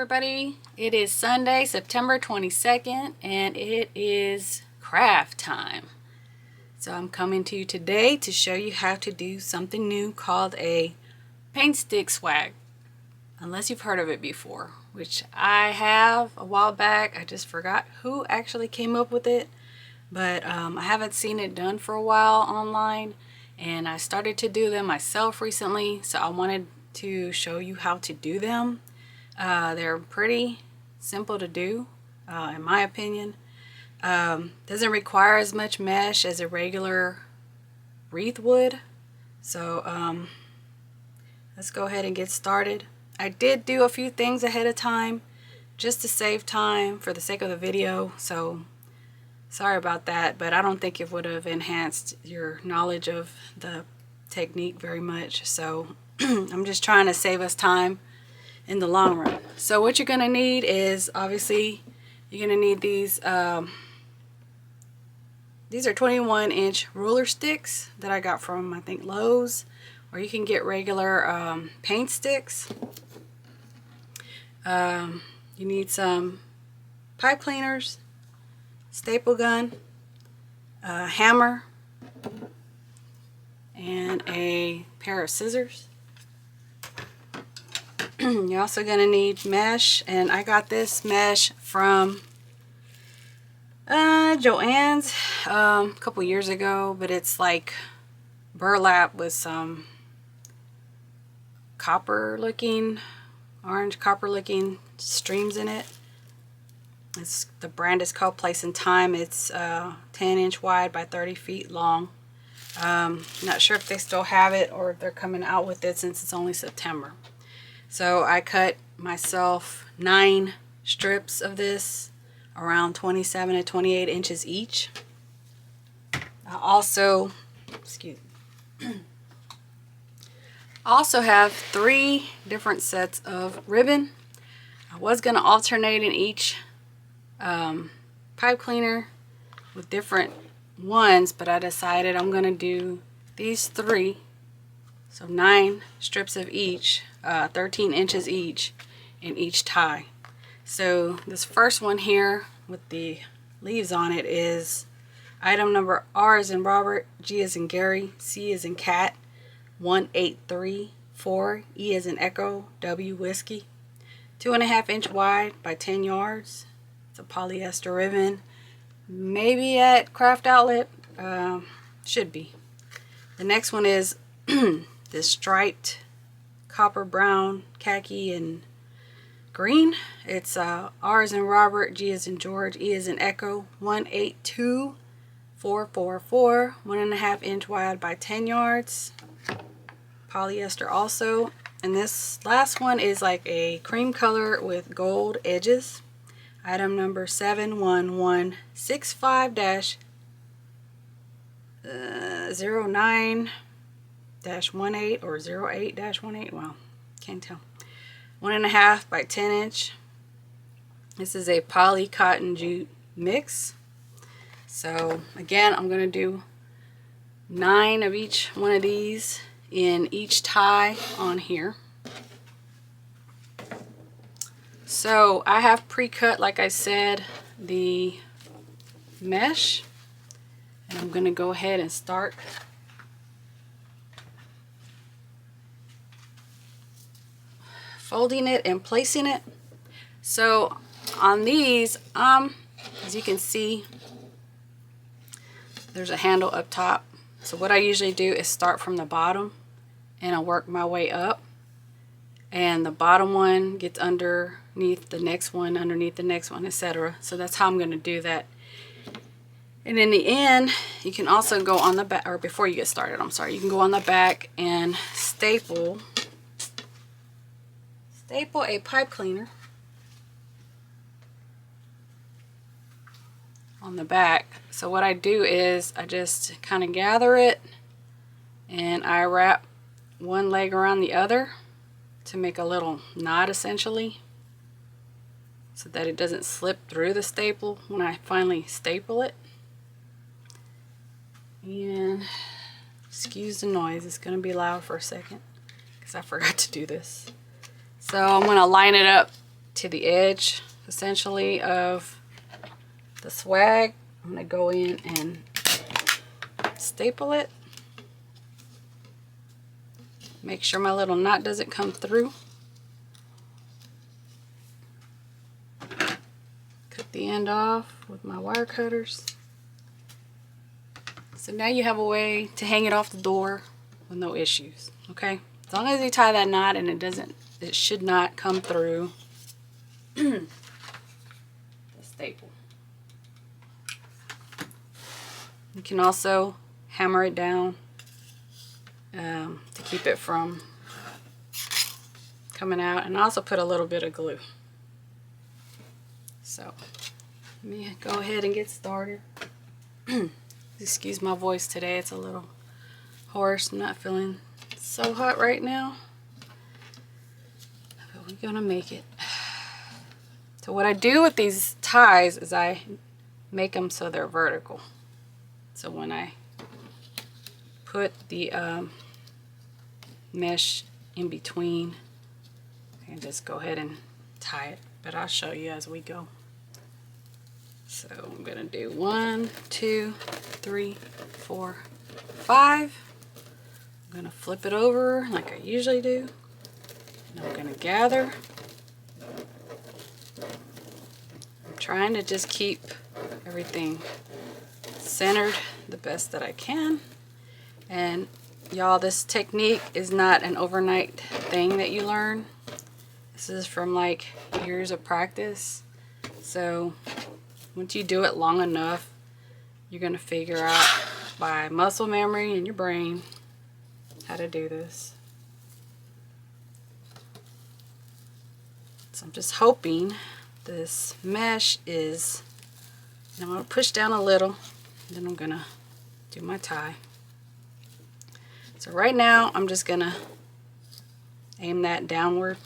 everybody, it is Sunday, September 22nd, and it is craft time. So I'm coming to you today to show you how to do something new called a paint stick swag. Unless you've heard of it before, which I have a while back. I just forgot who actually came up with it, but I haven't seen it done for a while online, and I started to do them myself recently, so I wanted to show you how to do them. They're pretty simple to do, in my opinion. Doesn't require as much mesh as a regular wreath would. So let's go ahead and get started. I did do a few things ahead of time just to save time for the sake of the video, so sorry about that, but I don't think it would have enhanced your knowledge of the technique very much. So I'm just trying to save us time in the long run. So what you're going to need is, obviously, you're going to need these are 21-inch ruler sticks that I got from, I think, Lowe's, or you can get regular paint sticks. You need some pipe cleaners, staple gun, a hammer, and a pair of scissors. You're also going to need mesh, and I got this mesh from Joann's a couple years ago, but it's like burlap with some orange copper looking streams in it. The brand is called Place and Time. It's 10-inch wide by 30 feet long. Not sure if they still have it or if they're coming out with it since it's only September. So I cut myself 9 strips of this, around 27 to 28 inches each. I also, also have 3 different sets of ribbon. I was going to alternate in each pipe cleaner with different ones, but I decided I'm going to do these 3, so 9 strips of each, 13 inches each in each tie. So this first one here with the leaves on it is item number R as in Robert, G as in Gary, C as in Cat, 1834, E as in Echo, W whiskey. 2.5-inch wide by 10 yards. It's a polyester ribbon. Maybe at Craft Outlet. Should be. The next one is this striped copper, brown, khaki, and green. It's R as in Robert, G as in George, E as in Echo, 182444. 1.5-inch wide by 10 yards. Polyester also. And this last one is like a cream color with gold edges. Item number 71165-09-18 or 08-18. Wow, can't tell. 1.5 by 10 inch. This is a poly cotton jute mix. So again, I'm going to do 9 of each one of these in each tie on here. So I have pre-cut, like I said, the mesh, and I'm going to go ahead and start folding it and placing it. So on these, as you can see, there's a handle up top. So what I usually do is start from the bottom and I work my way up, and the bottom one gets underneath the next one, underneath the next one, etc. So that's how I'm going to do that. And in the end, you can also go on the back, or before you get started, I'm sorry, you can go on the back and staple a pipe cleaner on the back. So what I do is I just kind of gather it and I wrap one leg around the other to make a little knot, essentially, so that it doesn't slip through the staple when I finally staple it. And excuse the noise, it's going to be loud for a second because I forgot to do this. So I'm going to line it up to the edge essentially of the swag, I'm going to go in and staple it. Make sure my little knot doesn't come through. Cut the end off with my wire cutters. So now you have a way to hang it off the door with no issues, okay? As long as you tie that knot and it should not come through the staple. You can also hammer it down to keep it from coming out, and also put a little bit of glue. So let me go ahead and get started. Excuse my voice today, it's a little hoarse. I'm not feeling so hot right now, but we're gonna make it. So what I do with these ties is I make them so they're vertical. So when I put the mesh in between, I can just go ahead and tie it, but I'll show you as we go. So I'm gonna do 1, 2, 3, 4, 5. I'm gonna flip it over like I usually do, and I'm gonna gather. I'm trying to just keep everything centered the best that I can. And y'all, this technique is not an overnight thing that you learn. This is from like years of practice. So once you do it long enough, you're gonna figure out by muscle memory in your brain how to do this. So I'm just hoping this mesh is, and I'm gonna push down a little, and then I'm gonna do my tie. So right now I'm just gonna aim that downward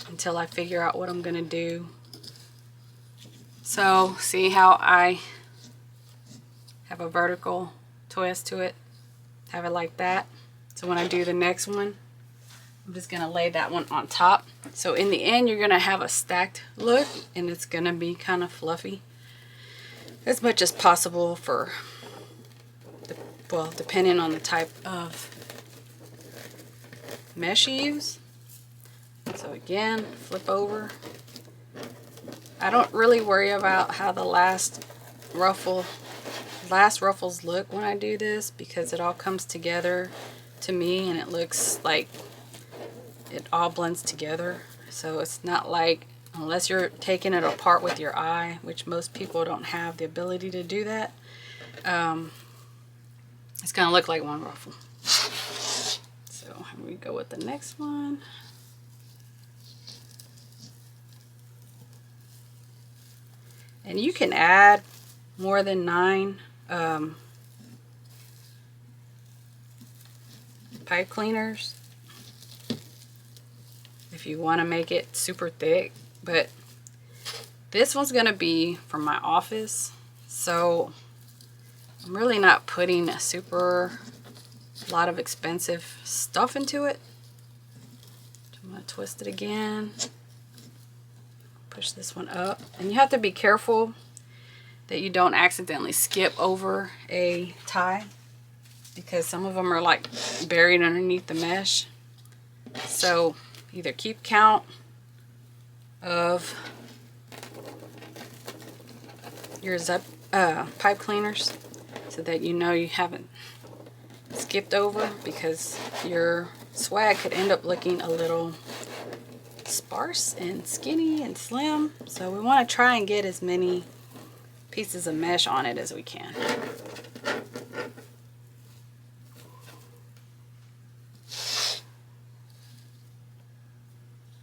until I figure out what I'm gonna do. So see how I have a vertical twist to it, have it like that. So when I do the next one, I'm just gonna lay that one on top. So in the end, you're gonna have a stacked look, and it's gonna be kind of fluffy as much as possible for, well, depending on the type of mesh you use. So again, flip over. I don't really worry about how the last ruffles look when I do this, because it all comes together to me and it looks like it all blends together. So it's not like, unless you're taking it apart with your eye, which most people don't have the ability to do that, it's gonna look like one ruffle. So here we go with the next one. And you can add more than 9 pipe cleaners if you want to make it super thick, but this one's gonna be for my office, so I'm really not putting a super lot of expensive stuff into it. So I'm gonna twist it again, push this one up, and you have to be careful that you don't accidentally skip over a tie, because some of them are like buried underneath the mesh. So either keep count of your pipe cleaners so that you know you haven't skipped over, because your swag could end up looking a little sparse and skinny and slim. So we want to try and get as many pieces of mesh on it as we can.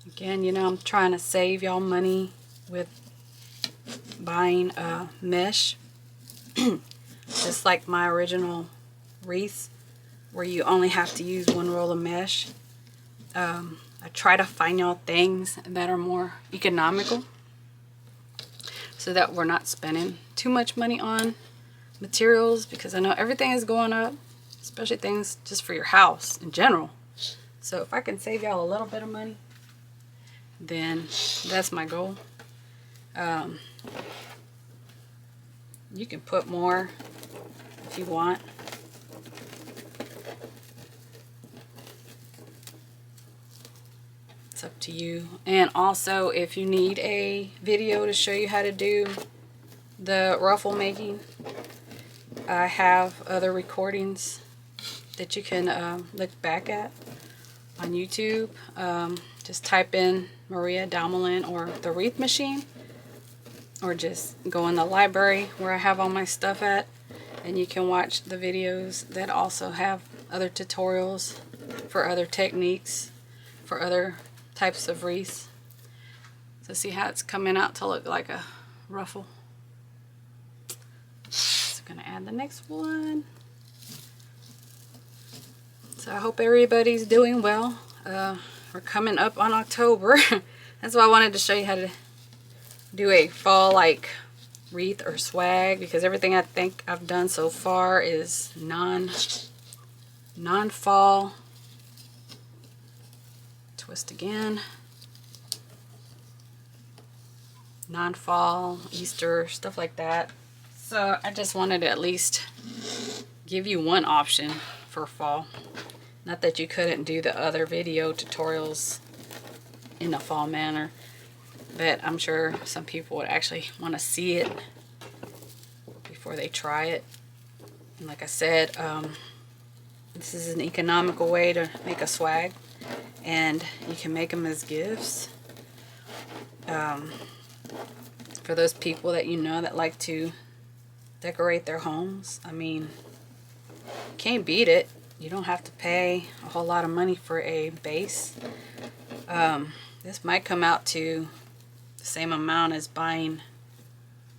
Again, you know, I'm trying to save y'all money with buying mesh. Just like my original wreath, where you only have to use 1 roll of mesh. I try to find y'all things that are more economical, so that we're not spending too much money on materials, because I know everything is going up, especially things just for your house in general. So if I can save y'all a little bit of money, then that's my goal. You can put more if you want. It's up to you. And also, if you need a video to show you how to do the ruffle making, I have other recordings that you can look back at on YouTube. Just type in Maria Damelin or the Wreath Meshine, or just go in the library where I have all my stuff at, and you can watch the videos that also have other tutorials for other techniques, for other types of wreaths. So see how it's coming out to look like a ruffle. So I'm gonna add the next one. So I hope everybody's doing well. We're coming up on October. That's why I wanted to show you how to do a fall like wreath or swag, because everything I think I've done so far is non-fall. Twist again. Non-fall, Easter, stuff like that. So I just wanted to at least give you one option for fall. Not that you couldn't do the other video tutorials in a fall manner, but I'm sure some people would actually want to see it before they try it. And like I said, this is an economical way to make a swag, and you can make them as gifts. For those people that you know that like to decorate their homes, I mean, you can't beat it. You don't have to pay a whole lot of money for a base. This might come out to the same amount as buying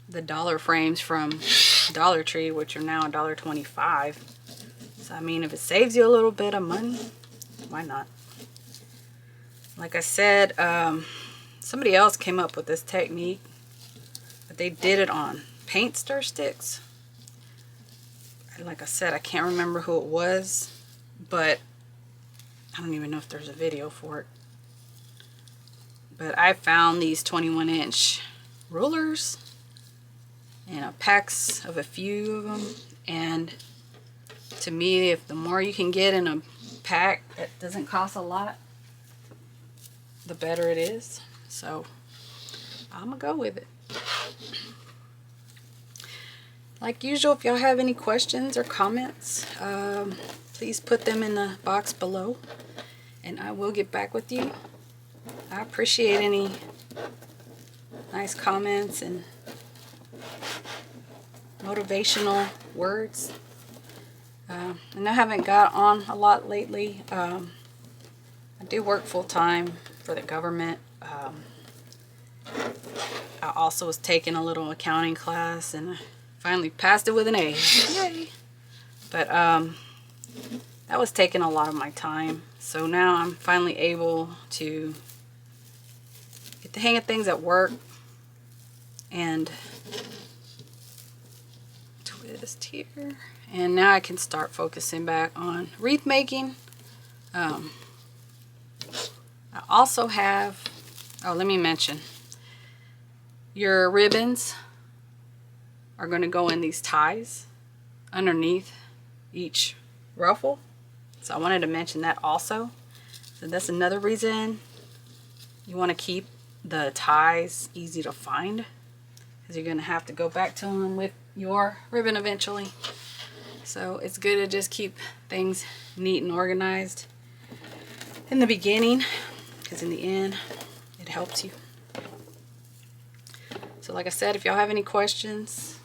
the dollar frames from Dollar Tree, which are now $1.25. So I mean, if it saves you a little bit of money, why not? Like I said, somebody else came up with this technique, but they did it on paint stir sticks. Like I said, I can't remember who it was, but I don't even know if there's a video for it. But I found these 21-inch rulers and packs of a few of them, and to me, if the more you can get in a pack that doesn't cost a lot, the better it is. So I'm gonna go with it. Like usual, if y'all have any questions or comments, please put them in the box below, and I will get back with you. I appreciate any nice comments and motivational words. And I haven't got on a lot lately. I do work full-time for the government. I also was taking a little accounting class, and I finally passed it with an A. Yay! But that was taking a lot of my time. So now I'm finally able to get the hang of things at work and twist here. And now I can start focusing back on wreath making. I also have, oh, let me mention, your ribbons are going to go in these ties underneath each ruffle. So I wanted to mention that also. So that's another reason you want to keep the ties easy to find, because you're going to have to go back to them with your ribbon eventually. So it's good to just keep things neat and organized in the beginning, because in the end it helps you. So like I said, if y'all have any questions,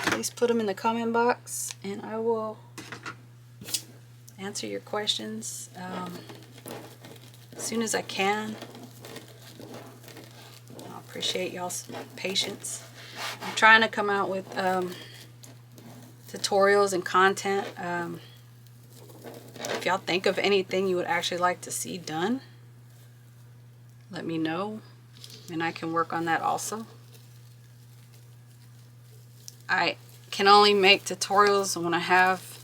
please put them in the comment box, and I will answer your questions as soon as I can. I appreciate y'all's patience. I'm trying to come out with tutorials and content. If y'all think of anything you would actually like to see done, let me know, and I can work on that also. I can only make tutorials when I have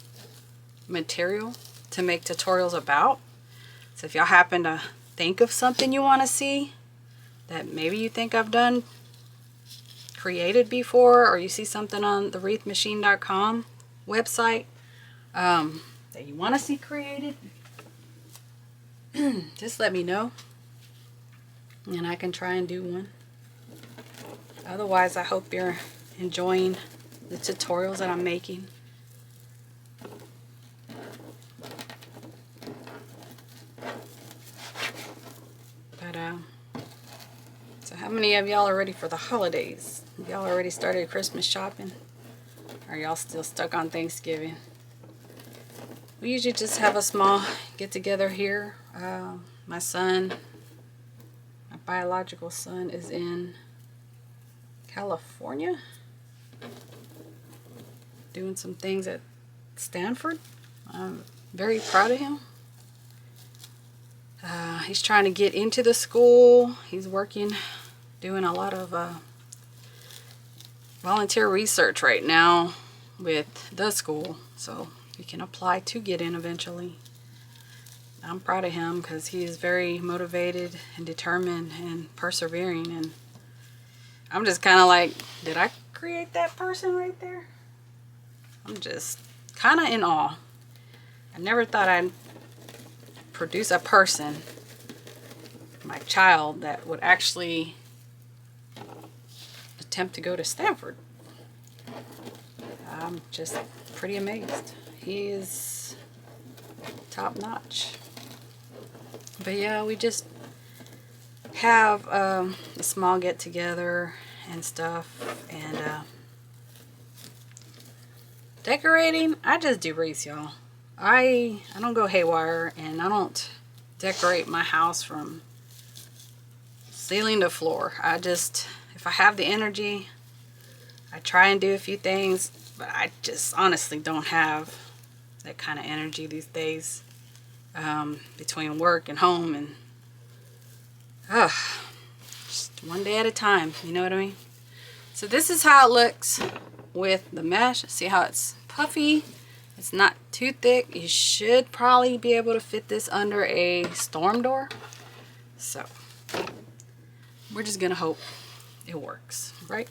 material to make tutorials about. So if y'all happen to think of something you want to see that maybe you think I've done created before, or you see something on the wreathmeshine.com website that you want to see created, just let me know and I can try and do one. Otherwise, I hope you're enjoying the tutorials that I'm making. But so how many of y'all are ready for the holidays? Y'all already started Christmas shopping? Or are y'all still stuck on Thanksgiving? We usually just have a small get together here. My son, my biological son, is in California doing some things at Stanford. I'm very proud of him. He's trying to get into the school. He's working, doing a lot of volunteer research right now with the school, so he can apply to get in eventually. I'm proud of him because he is very motivated and determined and persevering, and I'm just kind of like, did I create that person right there? I'm just kind of in awe. I never thought I'd produce a person, my child, that would actually attempt to go to Stanford. I'm just pretty amazed. He is top notch. But yeah, we just have a small get together and stuff, and decorating, I just do wreaths, y'all. I don't go haywire, and I don't decorate my house from ceiling to floor. I just, if I have the energy, I try and do a few things, but I just honestly don't have that kind of energy these days, between work and home, and just one day at a time, you know what I mean? So this is how it looks with the mesh. See how it's puffy? It's not too thick. You should probably be able to fit this under a storm door. So we're just gonna hope it works, right?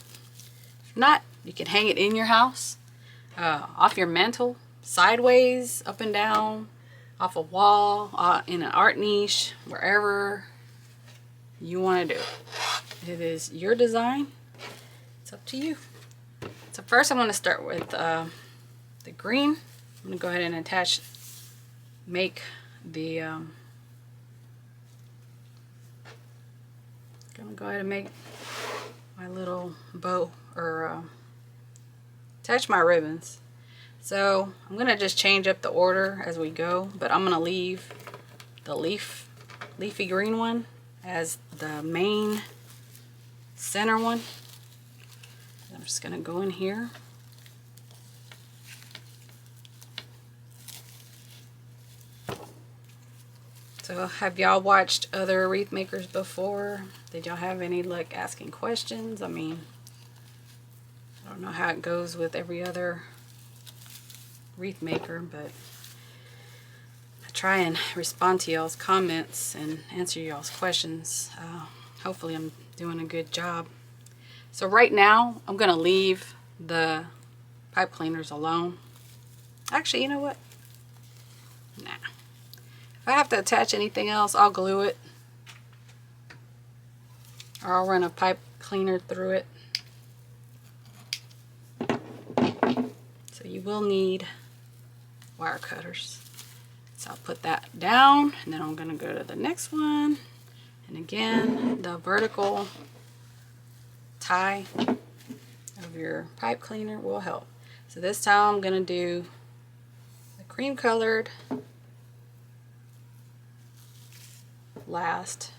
If not, you can hang it in your house, off your mantle, sideways, up and down, off a wall, in an art niche, wherever you want to do it. It is your design. It's up to you. So first I'm going to start with the green. I'm going to go ahead and attach, make the, gonna go ahead and make my little bow, or attach my ribbons. So I'm gonna just change up the order as we go, but I'm gonna leave the leafy green one as the main center one. I'm just gonna go in here. So have y'all watched other wreath makers before? Did y'all have any luck asking questions? I mean, I don't know how it goes with every other wreath maker, but I try and respond to y'all's comments and answer y'all's questions. Hopefully I'm doing a good job. So right now I'm gonna leave the pipe cleaners alone. Actually, you know what? Nah. If I have to attach anything else, I'll glue it, or I'll run a pipe cleaner through it. So you will need wire cutters. So I'll put that down, and then I'm going to go to the next one. And again, the vertical tie of your pipe cleaner will help. So this time I'm going to do the cream colored last.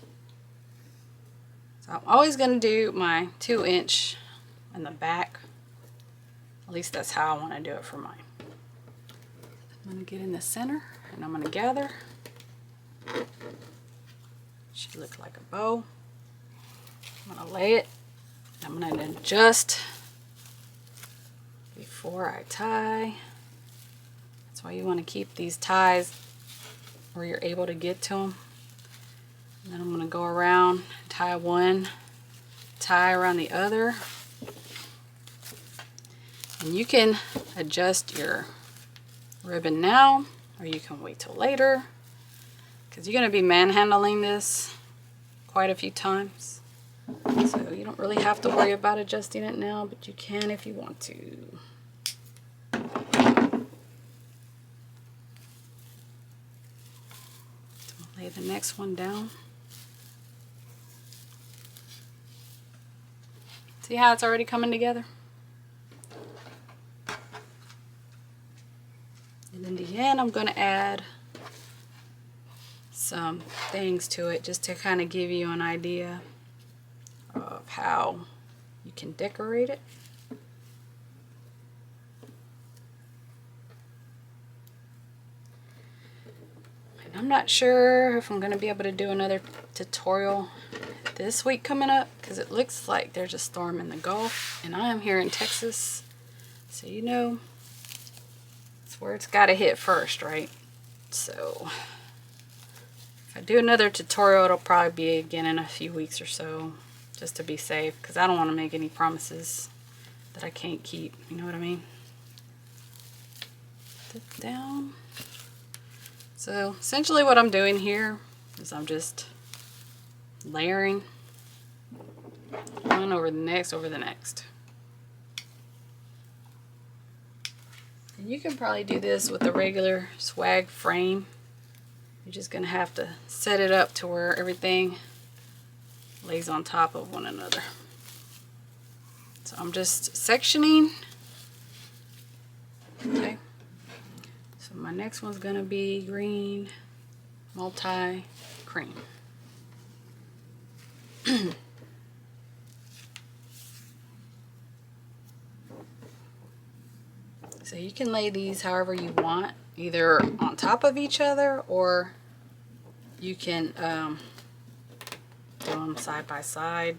So I'm always going to do my 2-inch in the back. At least that's how I want to do it for mine. I'm going to get in the center, and I'm going to gather. Should look like a bow. I'm going to lay it. I'm going to adjust before I tie. That's why you want to keep these ties where you're able to get to them. And then I'm going to go around, tie one tie around the other. And you can adjust your ribbon now, or you can wait till later, because you're going to be manhandling this quite a few times. So you don't really have to worry about adjusting it now, but you can if you want to. So lay the next one down. See how it's already coming together? And in the end, I'm going to add some things to it just to kind of give you an idea of how you can decorate it. And I'm not sure if I'm going to be able to do another tutorial this week coming up, because it looks like there's a storm in the Gulf, and I am here in Texas, so you know it's where it's got to hit first, right? So if I do another tutorial, it'll probably be again in a few weeks or so, just to be safe, because I don't want to make any promises that I can't keep, you know what I mean? Put it down. So essentially what I'm doing here is I'm just layering one over the next over the next. And you can probably do this with a regular swag frame. You're just going to have to set it up to where everything lays on top of one another. So I'm just sectioning. Okay. So my next one's going to be green multi-cream. So you can lay these however you want, either on top of each other, or you can do them side by side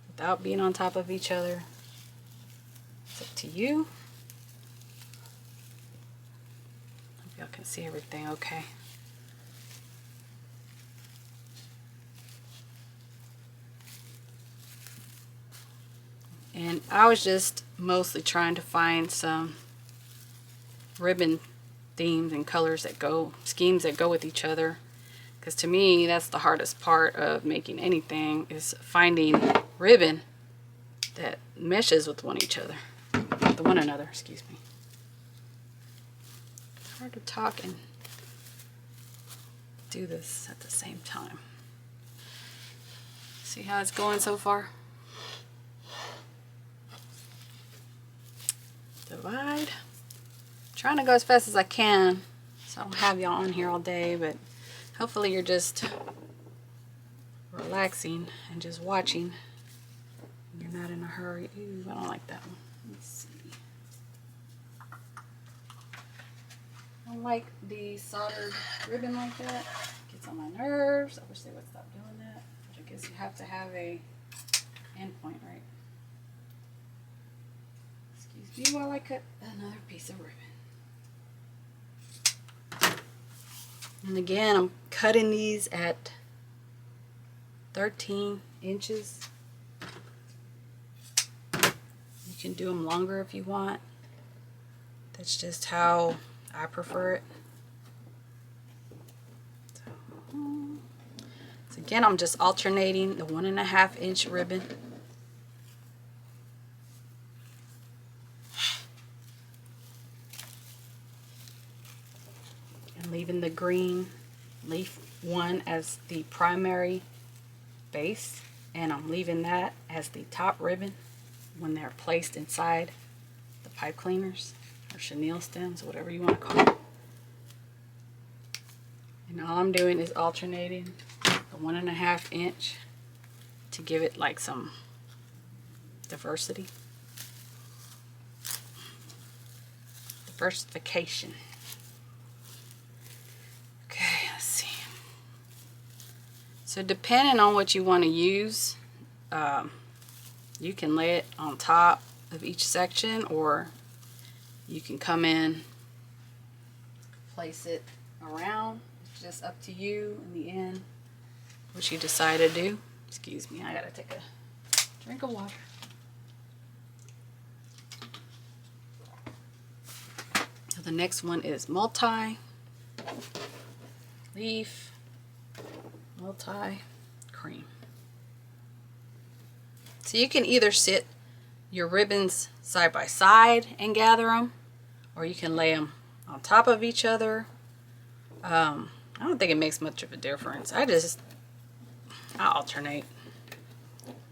without being on top of each other. It's up to you. Hope y'all can see everything okay. And I was just mostly trying to find some ribbon themes and colors that go, schemes that go with each other. Because to me, that's the hardest part of making anything, is finding ribbon that meshes with one another, excuse me. It's hard to talk and do this at the same time. See how it's going so far? Divide. Trying to go as fast as I can, so I don't have y'all on here all day, but hopefully you're just relaxing and just watching. You're not in a hurry. Ooh, I don't like that one. Let's see. I don't like the soldered ribbon like that. It gets on my nerves. I wish they would stop doing that. But I guess you have to have a end point, right? Excuse me while I cut another piece of ribbon. And again, I'm cutting these at 13 inches. You can do them longer if you want. That's just how I prefer it. So again, I'm just alternating the 1.5 inch ribbon. And leaving the green leaf one as the primary base, and I'm leaving that as the top ribbon when they're placed inside the pipe cleaners or chenille stems, whatever you want to call them. And all I'm doing is alternating the 1.5 inch to give it like some diversity, diversification. Okay, let's see. So depending on what you want to use, you can lay it on top of each section, or you can come in, place it around. It's just up to you in the end what she decided to do. Excuse me, I gotta take a drink of water. So the next one is multi leaf, multi cream. So you can either sit your ribbons side by side and gather them, or you can lay them on top of each other. I don't think it makes much of a difference. I alternate.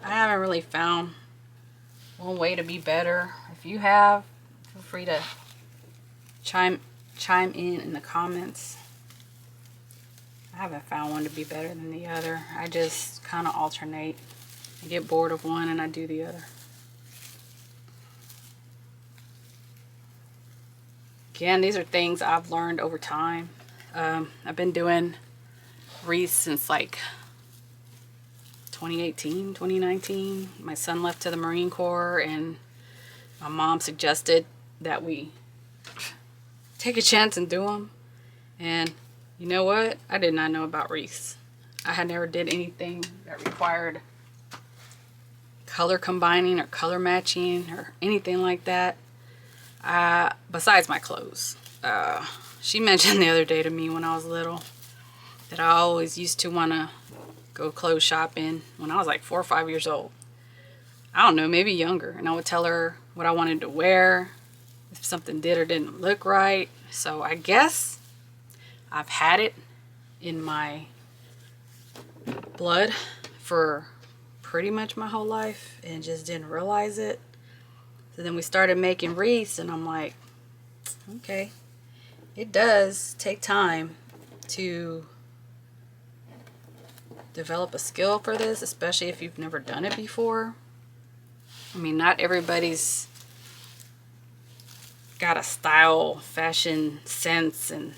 I haven't really found one way to be better. If you have, feel free to chime in the comments. I haven't found one to be better than the other. I just kind of alternate. I get bored of one and I do the other. Again, these are things I've learned over time. I've been doing wreaths since like 2018, 2019. My son left to the Marine Corps and my mom suggested that we take a chance and do them. And you know what? I did not know about wreaths. I had never did anything that required color combining or color matching or anything like that. Besides my clothes. She mentioned the other day to me when I was little that I always used to want to go clothes shopping when I was like 4 or 5 years old. I don't know, maybe younger. And I would tell her what I wanted to wear, if something did or didn't look right. So I guess I've had it in my blood for pretty much my whole life and just didn't realize it. So then we started making wreaths and I'm like, okay, it does take time to develop a skill for this, especially if you've never done it before. I mean, not everybody's got a style, fashion sense and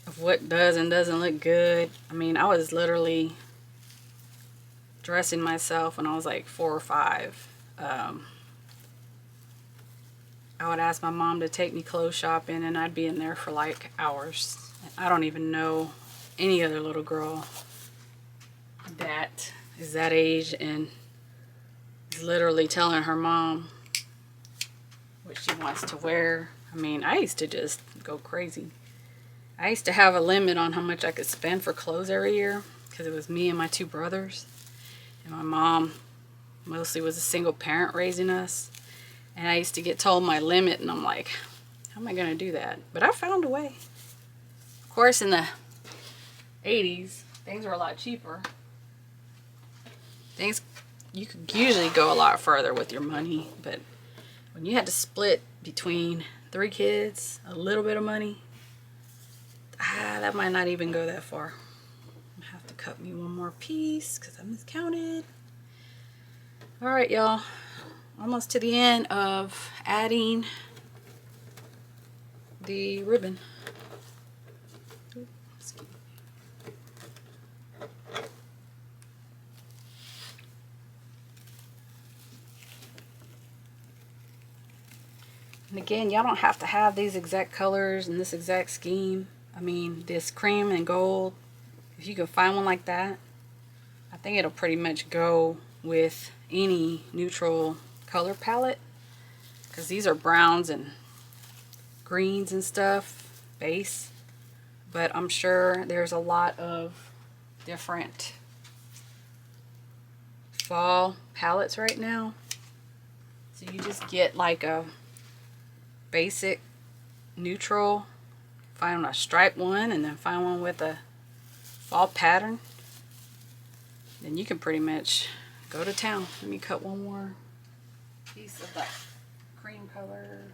of what does and doesn't look good. I mean, I was literally dressing myself when I was like 4 or 5. I would ask my mom to take me clothes shopping and I'd be in there for like hours. I don't even know any other little girl that is that age and is literally telling her mom what she wants to wear. I mean, I used to just go crazy. I used to have a limit on how much I could spend for clothes every year because it was me and my 2 brothers. And my mom mostly was a single parent raising us. And I used to get told my limit and I'm like, how am I going to do that? But I found a way. Of course, in the 80s, things were a lot cheaper. You could usually go a lot further with your money. But when you had to split between 3 kids, a little bit of money, that might not even go that far. I have to cut me one more piece because I miscounted. All right, y'all. Almost to the end of adding the ribbon. And again, y'all don't have to have these exact colors and this exact scheme. I mean, this cream and gold, if you can find one like that, I think it'll pretty much go with any neutral color palette, because these are browns and greens and stuff, base, but I'm sure there's a lot of different fall palettes right now. So you just get like a basic neutral, find a striped one, and then find one with a fall pattern. Then you can pretty much go to town. Let me cut one more piece of that cream color.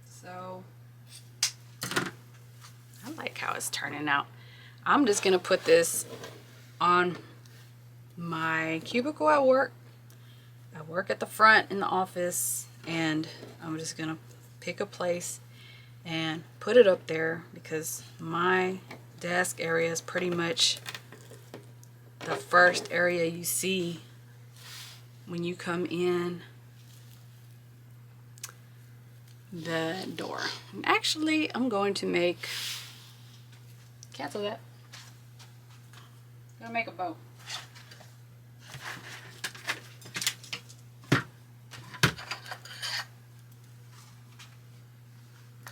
So I like how it's turning out. I'm just gonna put this on my cubicle at work. I work at the front in the office, and I'm just gonna pick a place and put it up there because my desk area is pretty much the first area you see when you come in the door. And actually, I'm going to make, cancel that. I'm gonna make a bow.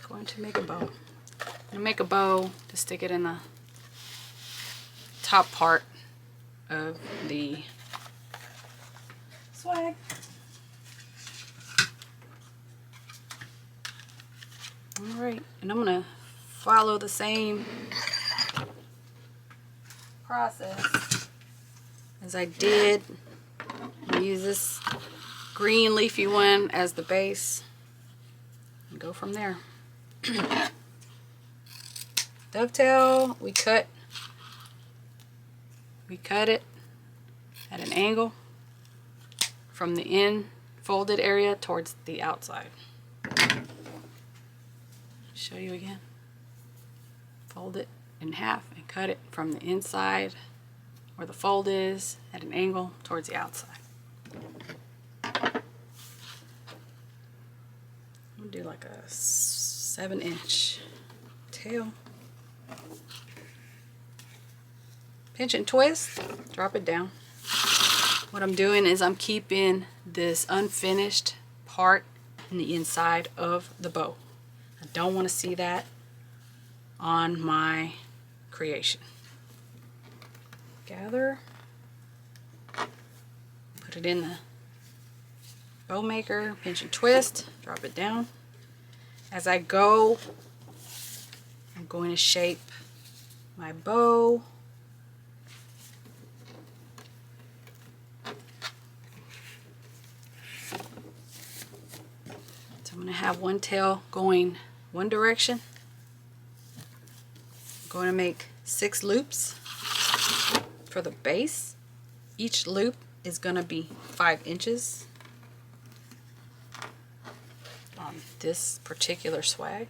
Going to make a bow. I'm gonna make a bow to stick it in the top part of the swag. Alright, and I'm gonna follow the same process as I did. I'm gonna use this green leafy one as the base and go from there. Dovetail, we cut it at an angle from the in folded area towards the outside. Show you again. Fold it in half and cut it from the inside where the fold is at an angle towards the outside. We'll do like a 7-inch tail. Pinch and twist, drop it down. What I'm doing is I'm keeping this unfinished part in the inside of the bow. I don't want to see that on my creation. Gather, put it in the bow maker, pinch and twist, drop it down. As I go, I'm going to shape my bow. So I'm going to have one tail going one direction. I'm going to make 6 loops for the base. Each loop is going to be 5 inches on this particular swag.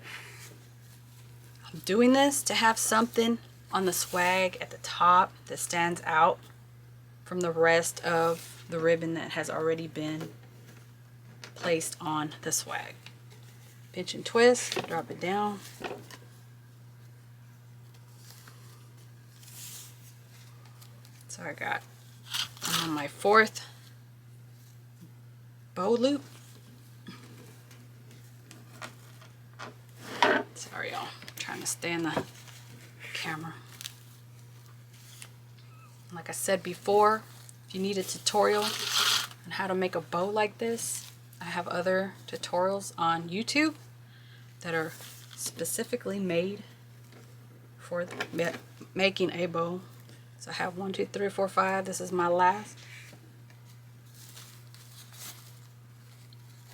I'm doing this to have something on the swag at the top that stands out from the rest of the ribbon that has already been placed on the swag. Pinch and twist, drop it down. So I got on my 4th bow loop. Sorry y'all, I'm trying to stay in the camera. Like I said before, if you need a tutorial on how to make a bow like this, I have other tutorials on YouTube that are specifically made for making a bow. So I have 1, 2, 3, 4, 5. This is my last.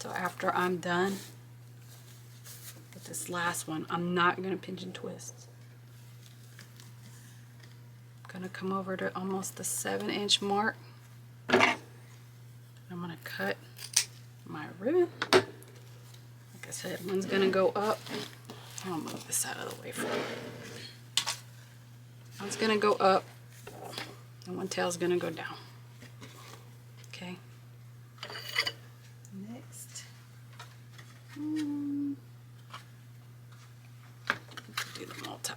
So after I'm done with this last one, I'm not going to pinch and twist. I'm going to come over to almost the 7-inch mark. I'm going to cut my ribbon. Like I said, one's gonna go up. I'll move this out of the way for you. One's gonna go up and one tail's gonna go down. Okay. Next. Do the multi.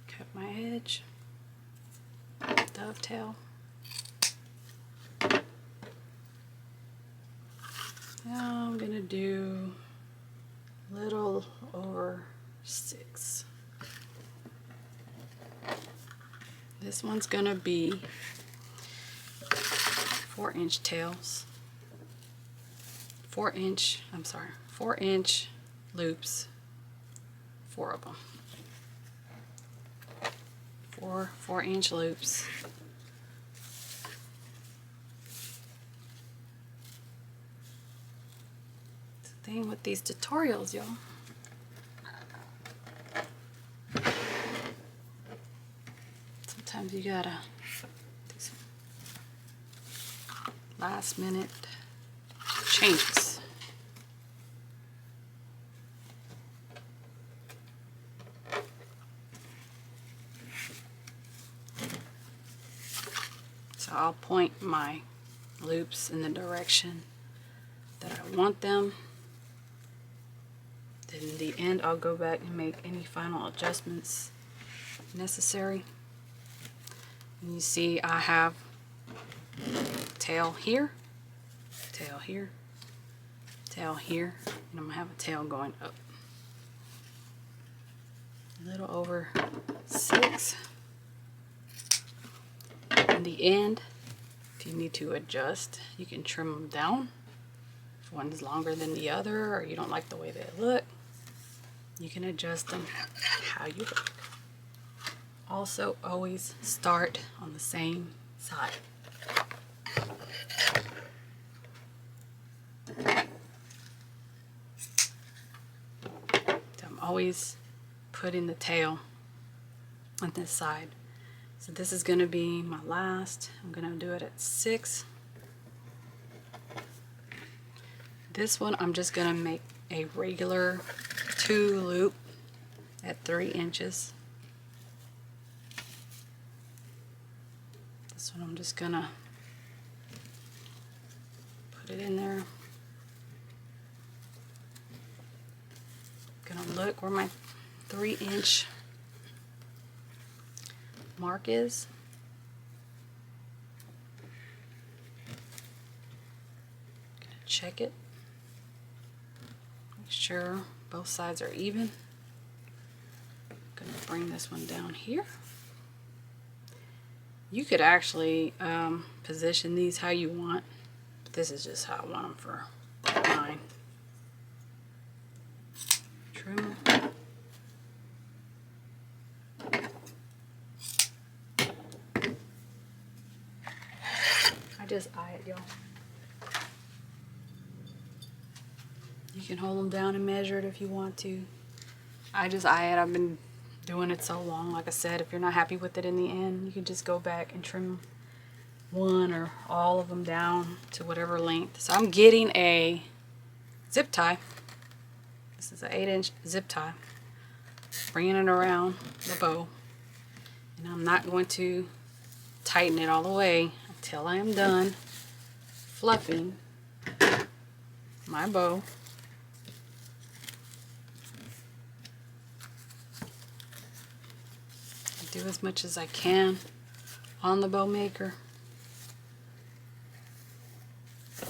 Cut my edge. Dovetail. Now I'm gonna do a little over 6. This one's gonna be 4-inch tails. 4-inch loops. 4 of them. 4 4-inch loops. It's the thing with these tutorials, y'all. Sometimes you gotta do some last minute changes. So I'll point my loops in the direction that I want them. Then in the end, I'll go back and make any final adjustments necessary. And you see I have tail here, tail here, tail here, and I'm gonna have a tail going up. A little over 6. In the end, if you need to adjust, you can trim them down. If one is longer than the other, or you don't like the way they look, you can adjust them how you like. Also, always start on the same side. So I'm always putting the tail on this side. So this is going to be my last. I'm going to do it at 6. This one I'm just going to make a regular 2 loop at 3 inches. This one I'm just going to put it in there. I'm going to look where my 3-inch mark is. Gonna check it. Make sure both sides are even. Gonna bring this one down here. You could actually position these how you want, but this is just how I want them for mine. Trim. I just eye it, y'all. You can hold them down and measure it if you want to. I just eye it. I've been doing it so long. Like I said, if you're not happy with it in the end, you can just go back and trim one or all of them down to whatever length. So I'm getting a zip tie. This is an 8-inch zip tie. Bringing it around the bow. And I'm not going to tighten it all the way until I am done fluffing my bow. I do as much as I can on the bow maker. Then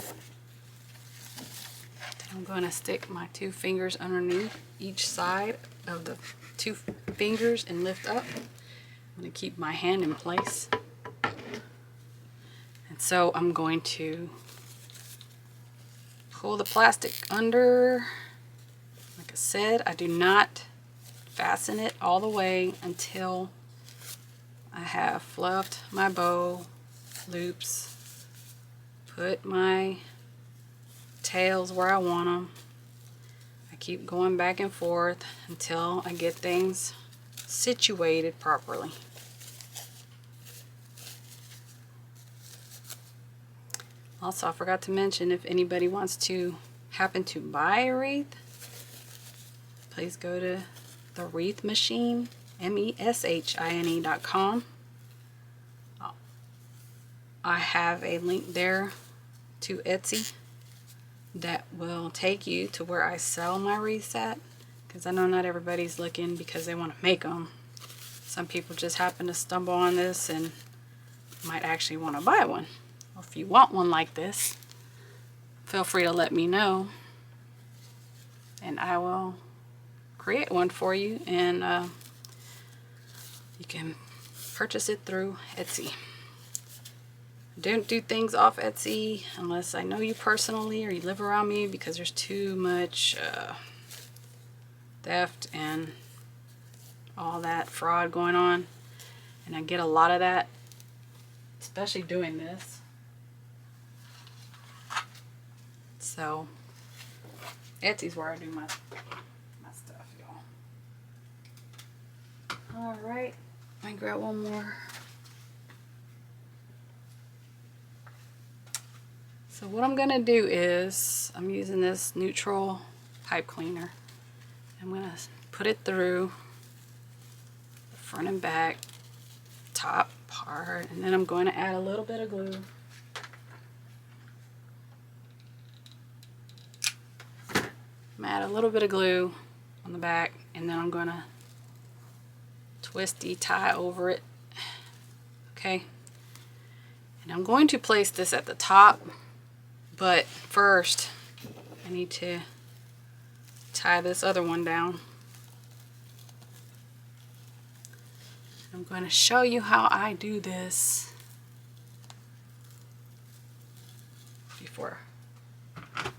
I'm going to stick my 2 fingers underneath each side of the 2 fingers and lift up. I'm going to keep my hand in place. And so I'm going to pull the plastic under. Like I said, I do not fasten it all the way until I have fluffed my bow loops, put my tails where I want them. I keep going back and forth until I get things situated properly. Also, I forgot to mention, if anybody wants to happen to buy a wreath, please go to the Wreath Meshine, meshine.com. I have a link there to Etsy that will take you to where I sell my wreaths at, because I know not everybody's looking because they want to make them. Some people just happen to stumble on this and might actually want to buy one. Well, if you want one like this, feel free to let me know and I will create one for you, and you can purchase it through Etsy. Don't do things off Etsy unless I know you personally or you live around me, because there's too much theft and all that fraud going on, and I get a lot of that, especially doing this. So Etsy's where I do my stuff, y'all. Alright, let me grab one more. So what I'm gonna do is, I'm using this neutral pipe cleaner. I'm gonna put it through the front and back, top part, and then I'm going to add a little bit of glue. I'm gonna add a little bit of glue on the back, and then I'm gonna twisty tie over it. Okay, and I'm going to place this at the top, but first I need to tie this other one down. I'm going to show you how I do this before. I'm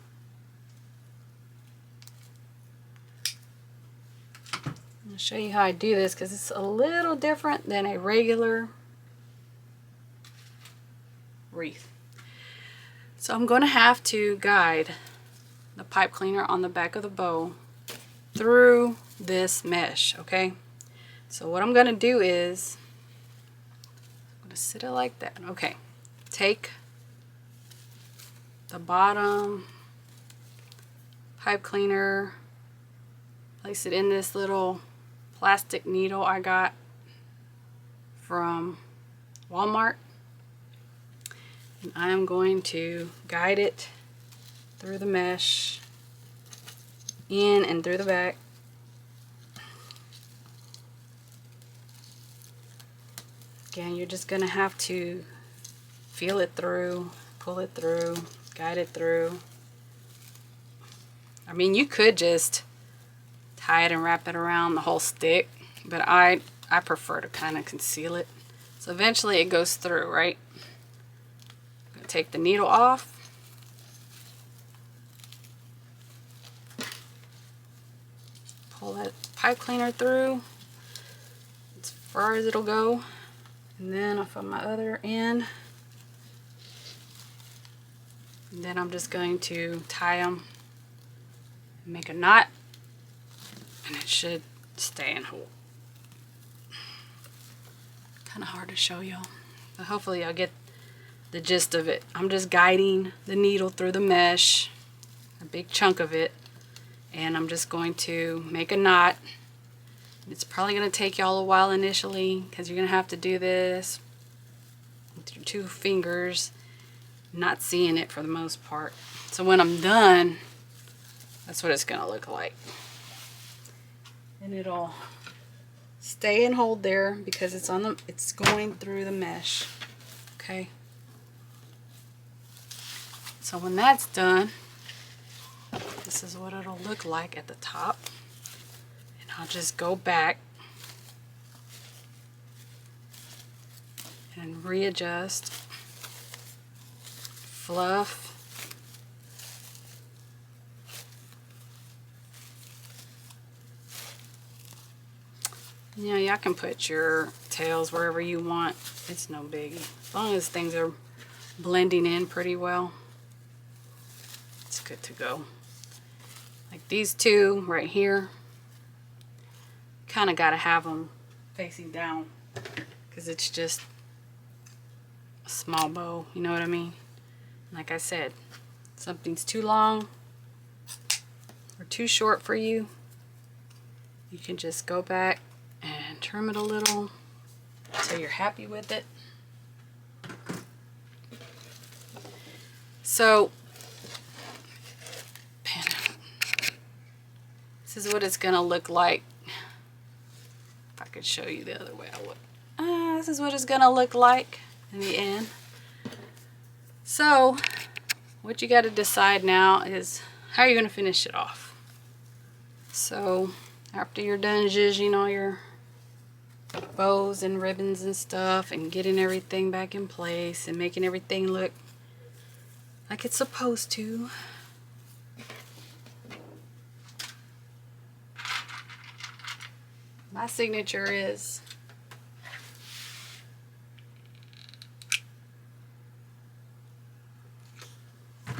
going to show you how I do this because it's a little different than a regular wreath. So I'm going to have to guide the pipe cleaner on the back of the bow through this mesh, okay? So what I'm going to do is I'm going to sit it like that. Okay, take the bottom pipe cleaner, place it in this little plastic needle I got from Walmart, and I'm going to guide it through the mesh, in and through the back. Again, you're just gonna have to feel it through, pull it through, guide it through. I mean, you could just tie it and wrap it around the whole stick, but I prefer to kind of conceal it. So eventually it goes through, right? I'm gonna take the needle off. Pull that pipe cleaner through as far as it'll go. And then off on my other end. And then I'm just going to tie them and make a knot, and it should stay and hold. Kind of hard to show y'all, but hopefully y'all get the gist of it. I'm just guiding the needle through the mesh, a big chunk of it, and I'm just going to make a knot. It's probably going to take y'all a while initially because you're going to have to do this with your 2 fingers, not seeing it for the most part. So when I'm done, that's what it's going to look like. And it'll stay and hold there because it's going through the mesh. Okay. So when that's done, this is what it'll look like at the top. I'll just go back and readjust, fluff, you know, y'all can put your tails wherever you want. It's no biggie. As long as things are blending in pretty well, it's good to go. Like these 2 right here, kind of got to have them facing down because it's just a small bow, you know what I mean? Like I said, something's too long or too short for you, you can just go back and trim it a little until you're happy with it. So this is what it's gonna look like. If I could show you the other way, I would. This is what it's gonna look like in the end. So what you got to decide now is how you're gonna finish it off. So after you're done zhuzhing all your bows and ribbons and stuff and getting everything back in place and making everything look like it's supposed to, my signature is I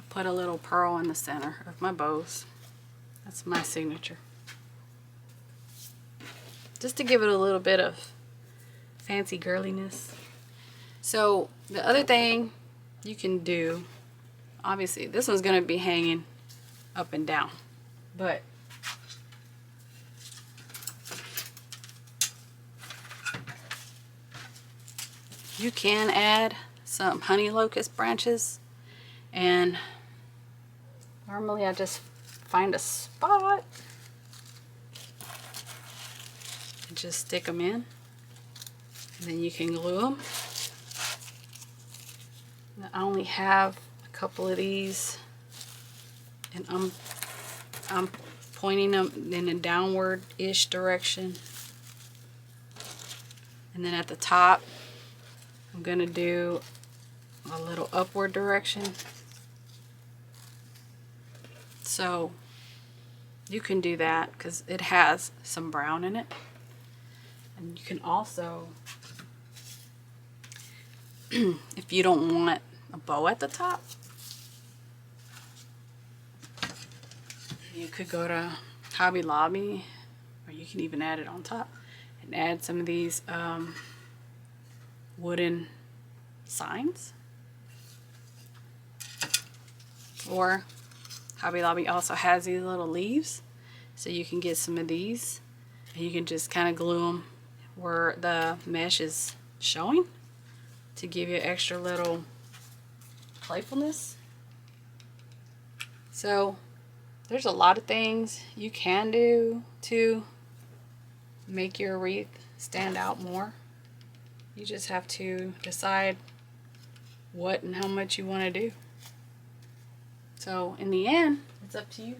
put a little pearl in the center of my bows. That's my signature. Just to give it a little bit of fancy girliness. So the other thing you can do, obviously this one's going to be hanging up and down, but you can add some honey locust branches, and normally I just find a spot and just stick them in, and then you can glue them. I only have a couple of these, and I'm pointing them in a downward-ish direction. And then at the top, I'm gonna do a little upward direction. So you can do that because it has some brown in it. And you can also, if you don't want a bow at the top, you could go to Hobby Lobby, or you can even add it on top and add some of these wooden signs. Or Hobby Lobby also has these little leaves, so you can get some of these and you can just kind of glue them where the mesh is showing to give you extra little playfulness. So there's a lot of things you can do to make your wreath stand out more. You just have to decide what and how much you want to do. So in the end, it's up to you.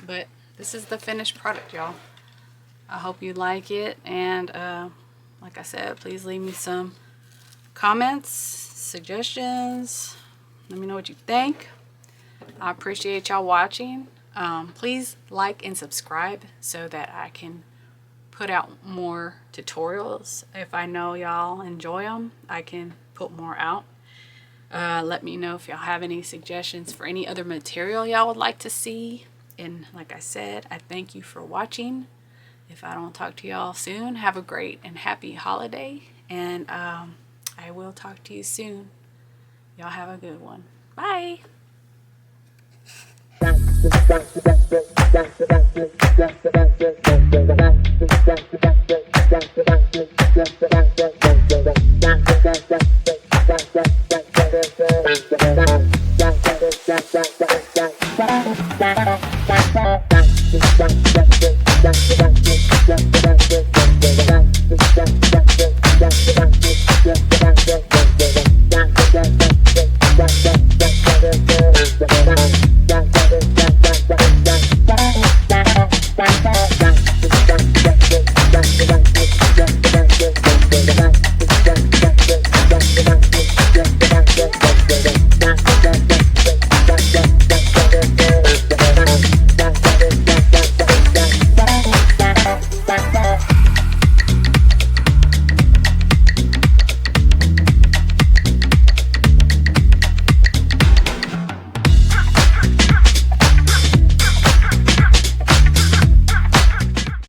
But this is the finished product, y'all. I hope you like it, and like I said, please leave me some comments, suggestions. Let me know what you think. I appreciate y'all watching. Please like and subscribe so that I can put out more tutorials. If I know y'all enjoy them, I can put more out. Let me know if y'all have any suggestions for any other material y'all would like to see. And like I said, I thank you for watching. If I don't talk to y'all soon, have a great and happy holiday, and I will talk to you soon. Y'all have a good one. Bye.